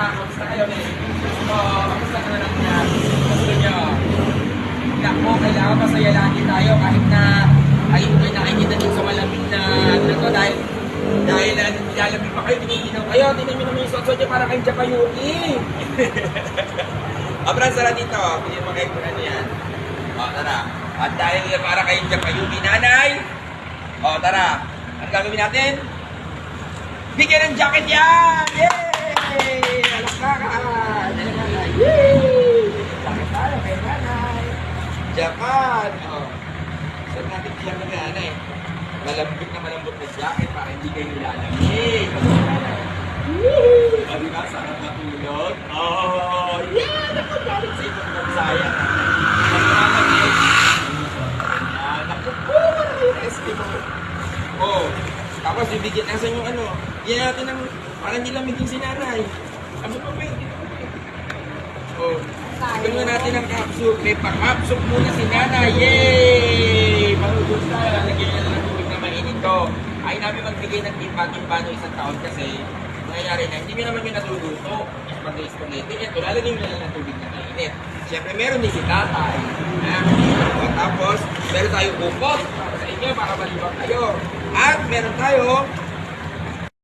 Kamusta kayo, men? So, kamusta ka na lang yan? Gusto nyo? Naku, kailangan masaya lagi tayo kahit na ay nakikita din sa malamig na ano to dahil nilalamig pa kayo, tiniginaw kayo. Tingnan nyo naman yung suot nyo para kayong Japayuki. Abran, sara dito. Pili mo kayo kung ano yan. O, tara. At dahil para kayong Japayuki, nanay. O, tara. Ano gagawin natin? Bigyan ng jacket yan! Yay! Alakakan! Alakakan! Yay! Jacket tayo kay nanay. Japan! O. Saan natin siya ng nanay? Malambot na jacket para hindi kayo nilalamig. O, diba? Sarap matulog. Oh! Yeah! Naku! Galit sa ibang bansaya. Magmamagig. Naku po! Para kayo Eskimo. Oh! Tapos bibigyan nasan yung ano. Yan natin ng parang nilamig yung sinanay. Ano pa ba yun? Oh. Siguro nga natin ang kapsuk. May pa-kapsuk muna si nanay. Yay! Manugod tayo. Lagyan niya lang ng tubig na mainit to. Ay namin magbigay ng timpa-timpa no isang taon kasi nangyayari na hindi nyo naman yung natuluto. Spaghetti. Ito, lalagyan nyo lang ng tubig na mainit. Siyempre meron din si tatay. Tapos meron tayong upot para sa inyo para malibang kayo. At meron tayo